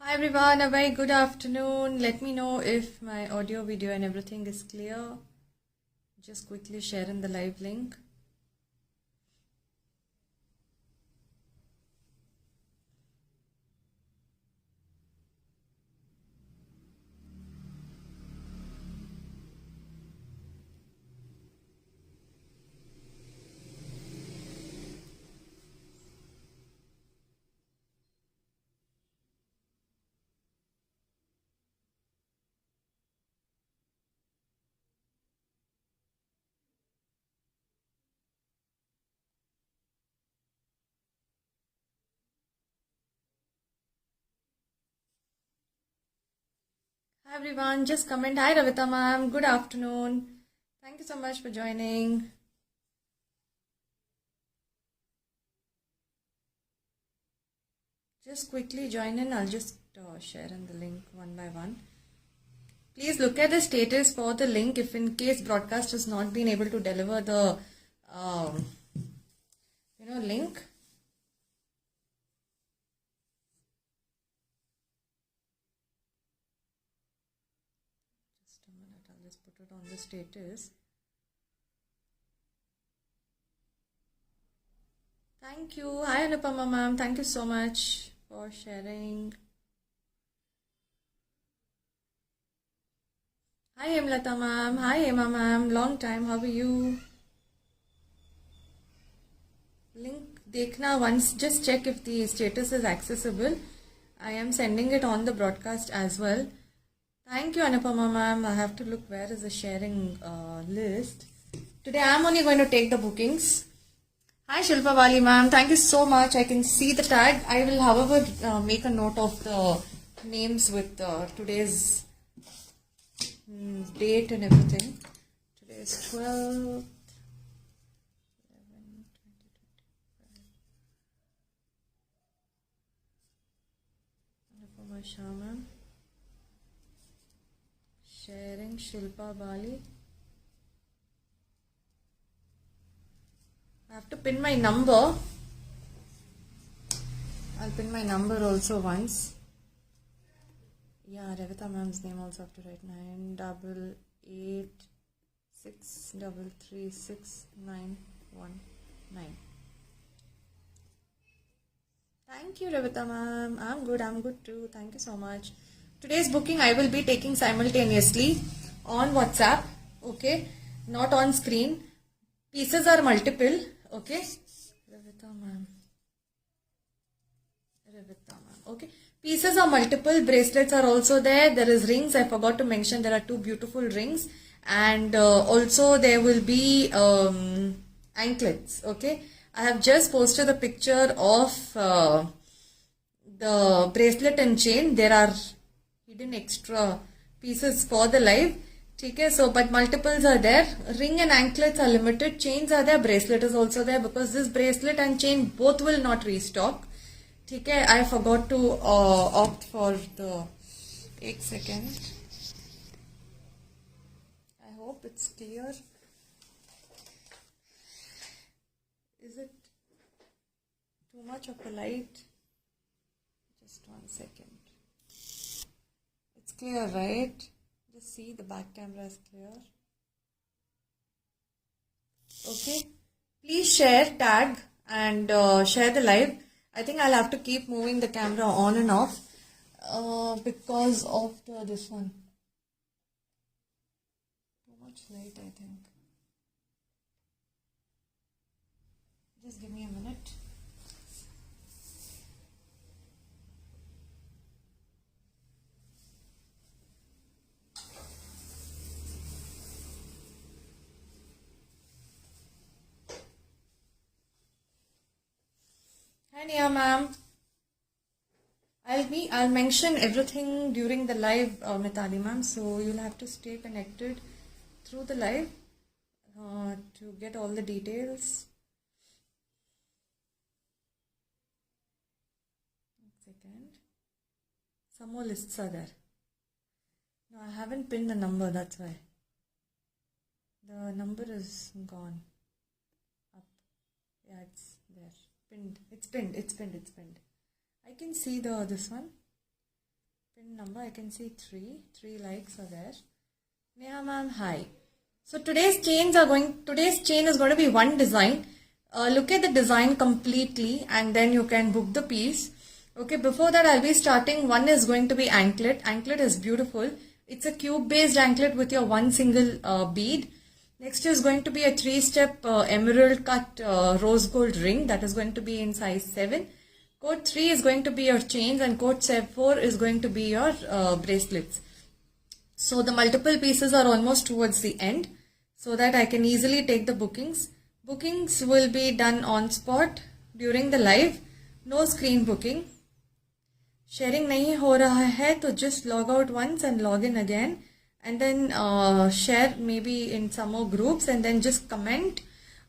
Hi everyone, a very good afternoon. Let me know if my audio, video and everything is clear. Just quickly share in the live link. Hi everyone, just comment. Hi Ravita ma'am, good afternoon. Thank you so much for joining. Just quickly join in. I'll just share in the link one by one. Please look at the status for the link if in case broadcast has not been able to deliver the link. Just a minute, I'll just put it on the status. Thank you. Hi Anupama ma'am, thank you so much for sharing. Hi Hemlata ma'am, hi Emma ma'am, long time, how are you? Link देखना once, just check if the status is accessible. I am sending it on the broadcast as well. Thank you Anupama ma'am. I have to look where is the sharing list. Today I am only going to take the bookings. Hi Shilpa Bali ma'am, thank you so much. I can see the tag. I will however make a note of the names with today's date and everything. Today is 12. Anupama Shah ma'am. Sharing Shilpa Bali. I have to pin my number. I'll pin my number also once. Yeah, Ravita ma'am's name also have to write 9886336919. Thank you, Ravita ma'am. I'm good too. Thank you so much. Today's booking I will be taking simultaneously on WhatsApp. Okay, not on screen. Pieces are multiple. Okay, Ravita ma'am. Okay, pieces are multiple. Bracelets are also there. There is rings. I forgot to mention there are two beautiful rings, and also there will be anklets. Okay, I have just posted a picture of the bracelet and chain. There are hidden extra pieces for the live. Okay, so but multiples are there. Ring and anklets are limited. Chains are there. Bracelet is also there because this bracelet and chain both will not restock. Okay, I forgot to opt for the 1 second. I hope it's clear. Is it too much of a light? Just 1 second. It's clear, right? Just see the back camera is clear. Okay. Please share, tag and share the live. I think I'll have to keep moving the camera on and off because of this one. Too much light, I think. Just give me a minute. Hi Nia ma'am. I'll mention everything during the live, Mitali ma'am. So you'll have to stay connected through the live to get all the details. 1 second. Some more lists are there. No, I haven't pinned the number. That's why. The number is gone. Up. Yeah, it's there. Pinned. It's pinned. I can see this one. Pin number, I can see 3 likes are there. Neha ma'am, hi. So today's chain is going to be one design. Look at the design completely and then you can book the piece. Okay, before that I'll be starting. One is going to be anklet. Anklet is beautiful. It's a cube based anklet with your one single bead. Next is going to be a 3-step emerald cut rose gold ring that is going to be in size 7. Code 3 is going to be your chains and code 4 is going to be your bracelets. So the multiple pieces are almost towards the end so that I can easily take the bookings. Bookings will be done on spot during the live. No screen booking. Sharing nahi ho raha hai to just log out once and log in again. And then share maybe in some more groups and then just comment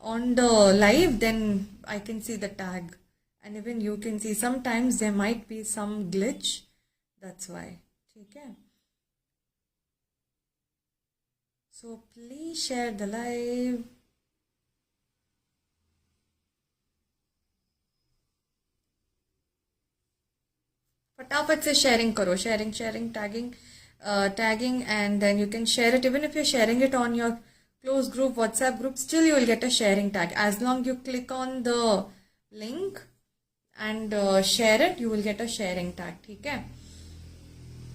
on the live. Then I can see the tag. And even you can see sometimes there might be some glitch. That's why. Okay. So please share the live. फटाफट से sharing करो. Sharing, tagging and then you can share it. Even if you're sharing it on your close group, WhatsApp group, still you will get a sharing tag. As long you click on the link and share it, you will get a sharing tag. ठीक है?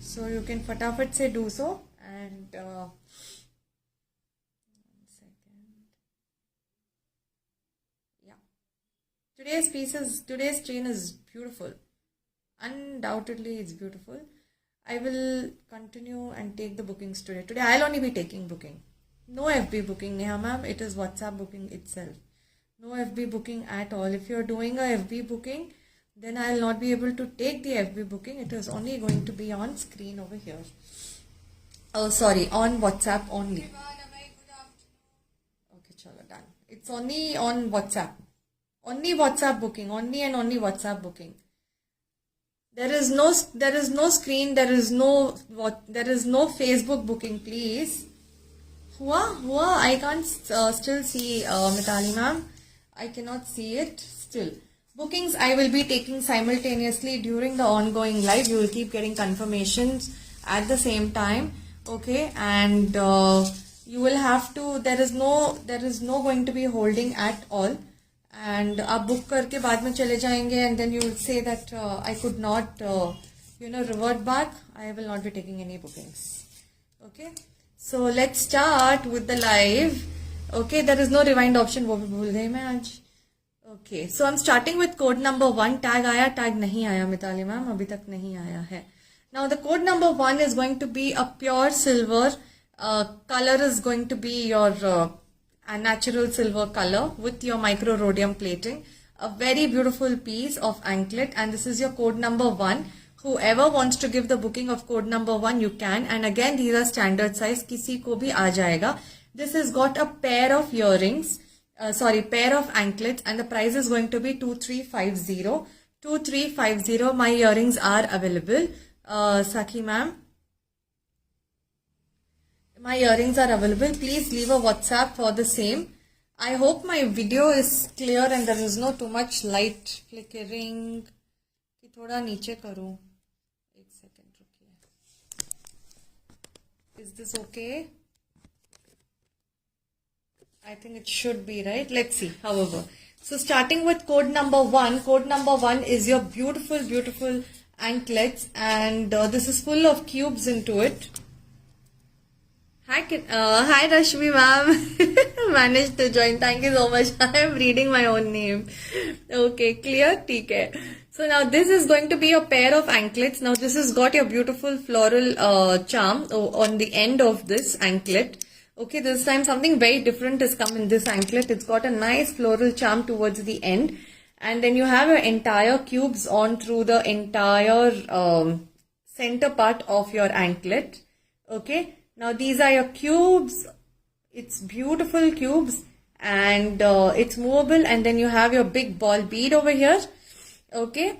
So you can फटाफट से do so and 1 second. Yeah. Today's chain is beautiful. Undoubtedly it's beautiful. I will continue and take the bookings today. Today I'll only be taking booking. No FB booking, Neha ma'am. It is WhatsApp booking itself. No FB booking at all. If you're doing a FB booking, then I'll not be able to take the FB booking. It is only going to be on screen over here. Oh, sorry, on WhatsApp only. Okay, chalo, done. It's only on WhatsApp. Only WhatsApp booking. Only and only WhatsApp booking. There is no screen. There is no Facebook booking, please. Hua. I can't still see Mitali ma'am. I cannot see it still. Bookings I will be taking simultaneously during the ongoing live. You will keep getting confirmations at the same time. Okay, and you will have to. There is no going to be holding at all. And आप book करके बाद में चले जाएंगे and then you will say that I could not revert back. I will not be taking any bookings. Okay, so let's start with the live. Okay, there is no rewind option. वो भी भूल गई मैं आज. Okay, so I'm starting with code number 1. Tag आया, tag नहीं आया Mitali ma'am, अभी तक नहीं आया है. Now the code number 1 is going to be a pure silver. Color is going to be your a natural silver color with your micro rhodium plating. A very beautiful piece of anklet, and this is your code number 1. Whoever wants to give the booking of code number 1, you can. And again, these are standard size. किसी को भी आ जाएगा. This has got a pair of earrings. Pair of anklets, and the price is going to be 2350. 2350. My earrings are available. Sakhi ma'am. My earrings are available. Please leave a WhatsApp for the same. I hope my video is clear and there is no too much light flickering. कि थोड़ा नीचे करूँ. एक second रुकिए. Is this okay? I think it should be, right? Let's see. However, so starting with code number 1. Code number 1 is your beautiful anklets, and this is full of cubes into it. Hi Rashmi ma'am. Managed to join. Thank you so much. I am reading my own name. Okay, clear? ठीक है. So now this is going to be a pair of anklets. Now this has got your beautiful floral charm on the end of this anklet. Okay, this time something very different has come in this anklet. It's got a nice floral charm towards the end. And then you have your entire cubes on through the entire center part of your anklet. Okay. Now these are your cubes. It's beautiful cubes and it's movable, and then you have your big ball bead over here. Okay.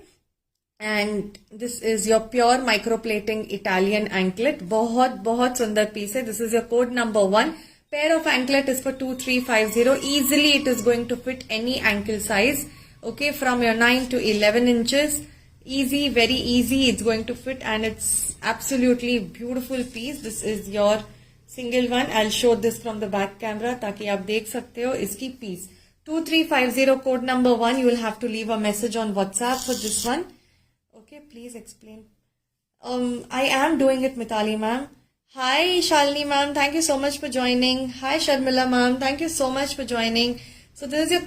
And this is your pure microplating Italian anklet. बहुत सुंदर piece है. This is your code number 1. Pair of anklet is for 2350. Easily it is going to fit any ankle size. Okay, from your 9 to 11 inches. easy, very easy. It's going to fit and it's absolutely beautiful piece. This is your single one. I'll show this from the back camera ताकि आप देख सकते हो इसकी piece. 2350 code number 1. You will have to leave a message on WhatsApp for this one. Okay, please explain. I am doing it, Mitali ma'am. Hi Shalini ma'am, thank you so much for joining. Hi Sharmila ma'am, thank you so much for joining. So this is your